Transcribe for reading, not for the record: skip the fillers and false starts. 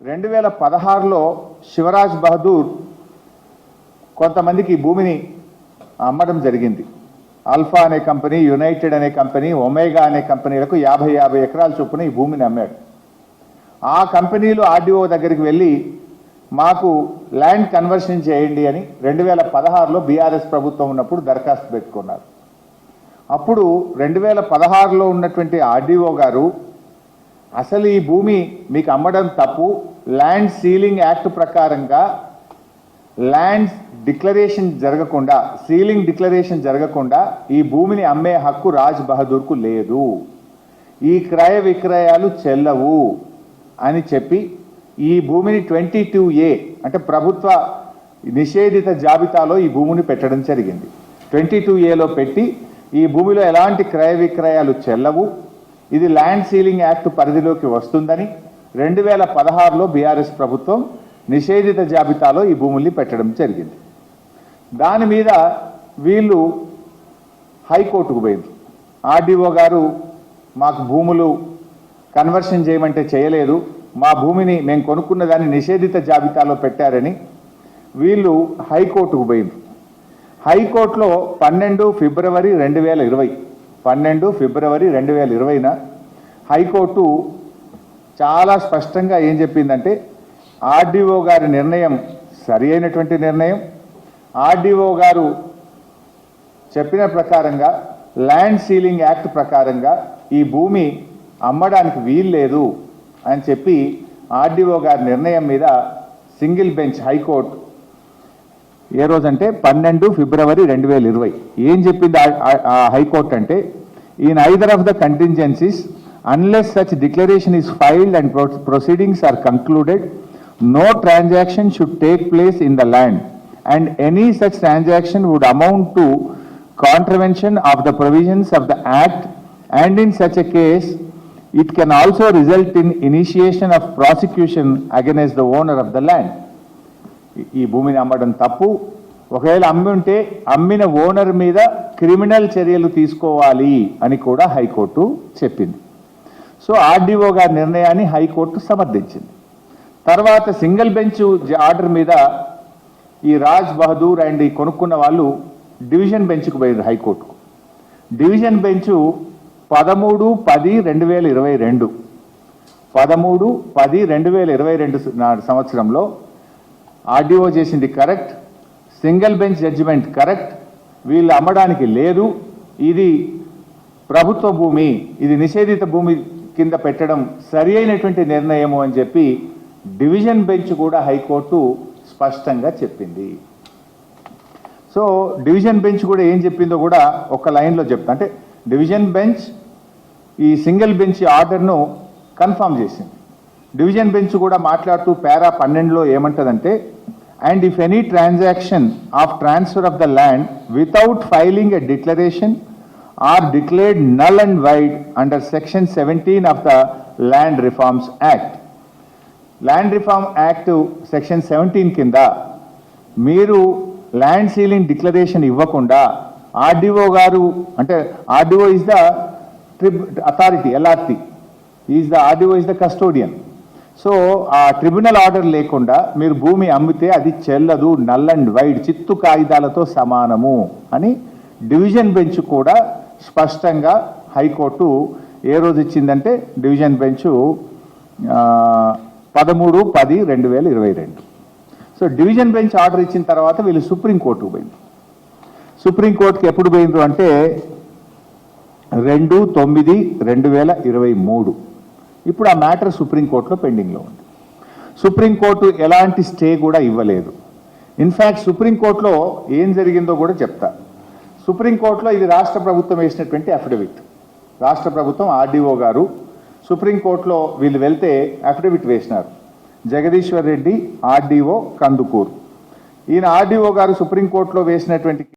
2016లో శివరాజ్ బహదూర్ కొంతమందికి భూమిని అమ్మడం జరిగింది. ఆల్ఫా అనే కంపెనీ, యునైటెడ్ అనే కంపెనీ, ఒమేగా అనే కంపెనీలకు 50 ఎకరాల చొప్పున ఈ భూమిని అమ్మాడు. ఆ కంపెనీలు ఆర్డీఓ దగ్గరికి వెళ్ళి మాకు ల్యాండ్ కన్వర్షన్ చేయండి అని 2016లో బీఆర్ఎస్ ప్రభుత్వం ఉన్నప్పుడు దరఖాస్తు పెట్టుకున్నారు. అప్పుడు 2016లో ఉన్నటువంటి ఆర్డీఓ గారు అసలు ఈ భూమి మీకు అమ్మడం తప్పు, ల్యాండ్ సీలింగ్ యాక్ట్ ప్రకారంగా ల్యాండ్ డిక్లరేషన్ జరగకుండా, సీలింగ్ డిక్లరేషన్ జరగకుండా ఈ భూమిని అమ్మే హక్కు రాజ్ బహదూర్కు లేదు, ఈ క్రయ విక్రయాలు చెల్లవు అని చెప్పి ఈ భూమిని 22A అంటే ప్రభుత్వ నిషేధిత జాబితాలో ఈ భూమిని పెట్టడం జరిగింది. 22Aలో పెట్టి ఈ భూమిలో ఎలాంటి క్రయ విక్రయాలు చెల్లవు, ఇది ల్యాండ్ సీలింగ్ యాక్ట్ పరిధిలోకి వస్తుందని 2016లో బీఆర్ఎస్ ప్రభుత్వం నిషేధిత జాబితాలో ఈ భూముల్ని పెట్టడం జరిగింది. దాని మీద వీళ్ళు హైకోర్టుకు పోయింది. ఆర్డీఓ గారు మాకు భూములు కన్వర్షన్ చేయమంటే చేయలేదు, మా భూమిని మేము కొనుక్కున్న దాన్ని నిషేధిత జాబితాలో పెట్టారని వీళ్ళు హైకోర్టుకు పోయింది. హైకోర్టులో 12 ఫిబ్రవరి 2020న హైకోర్టు చాలా స్పష్టంగా ఏం చెప్పిందంటే ఆర్డీఓ గారి నిర్ణయం సరి అయినటువంటి నిర్ణయం. ఆర్డీఓ గారు చెప్పిన ప్రకారంగా ల్యాండ్ సీలింగ్ యాక్ట్ ప్రకారంగా ఈ భూమి అమ్మడానికి వీల్లేదు అని చెప్పి ఆర్డీఓ గారి నిర్ణయం మీద సింగిల్ బెంచ్ హైకోర్టు ఏ రోజంటే 12 ఫిబ్రవరి 2020 ఏం చెప్పింది ఆ హైకోర్టు అంటే, in either of the contingencies unless such declaration is filed and proceedings are concluded, no transaction should take place in the land and any such transaction would amount to contravention of the provisions of the act, and in such a case it can also result in initiation of prosecution against the owner of the land. ఈ భూమిని అమ్మడం తప్పు, ఒకవేళ అమ్మి ఉంటే అమ్మిన owner మీద criminal చర్యలు తీసుకోవాలి అని కూడా హైకోర్టు చెప్పింది. సో ఆర్డీఓ గారి నిర్ణయాన్ని హైకోర్టు సమర్థించింది. తర్వాత సింగిల్ బెంచ్ ఆర్డర్ మీద ఈ రాజ్ బహదూర్ అండ్ ఈ కొనుక్కున్న వాళ్ళు డివిజన్ బెంచ్కు పోయారు హైకోర్టుకు. డివిజన్ బెంచ్ 13/10/2022 సంవత్సరంలో ఆర్డీఓ చేసింది correct, single bench judgment correct, వీళ్ళు అమ్మడానికి లేదు, ఇది ప్రభుత్వ భూమి, ఇది నిషేధిత భూమి కింద పెట్టడం సరి అయినటువంటి నిర్ణయము అని చెప్పి డివిజన్ బెంచ్ కూడా హైకోర్టు స్పష్టంగా చెప్పింది. సో డివిజన్ బెంచ్ కూడా ఏం చెప్పిందో కూడా ఒక లైన్లో చెప్తా. అంటే డివిజన్ బెంచ్ ఈ సింగిల్ బెంచ్ ఆర్డర్ను కన్ఫర్మ్ చేసింది. డివిజన్ బెంచ్ కూడా మాట్లాడుతూ పారా 12లో ఏమంటదంటే, and if any transaction of transfer of the land without filing a declaration or declared null and void under section 17 of the land reforms act. Land reform act section 17 కింద మీరు land ceiling declaration ఇవ్వకుండా RDO గారు, అంటే RDO is the authority, LRT RDO is the custodian. So ఆ tribunal order లేకుండా మీరు భూమి అమ్మితే అది చెల్లదు, నల్ అండ్ వైడ్, చిత్తు కాగితాలతో సమానము అని డివిజన్ బెంచ్ కూడా స్పష్టంగా హైకోర్టు ఏ రోజు ఇచ్చిందంటే division bench 13/10/2022. So division bench order ఇచ్చిన తర్వాత వీళ్ళు సుప్రీంకోర్టుకు పోయింది. సుప్రీంకోర్టుకి ఎప్పుడు పోయిండ్రు అంటే 2/9/2023. ఇప్పుడు ఆ మ్యాటర్ సుప్రీంకోర్టులో పెండింగ్లో ఉంది. సుప్రీంకోర్టు ఎలాంటి స్టే కూడా ఇవ్వలేదు. ఇన్ఫ్యాక్ట్ సుప్రీంకోర్టులో ఏం జరిగిందో కూడా చెప్తా. సుప్రీంకోర్టులో ఇది రాష్ట్ర ప్రభుత్వం వేసినటువంటి అఫిడవిట్. రాష్ట్ర ప్రభుత్వం ఆర్డీఓ గారు సుప్రీంకోర్టులో వీళ్ళు వెళ్తే అఫిడవిట్ వేసినారు. జగదీశ్వర్ రెడ్డి ఆర్డీఓ కందుకూరు. ఈయన ఆర్డీఓ గారు సుప్రీంకోర్టులో వేసినటువంటి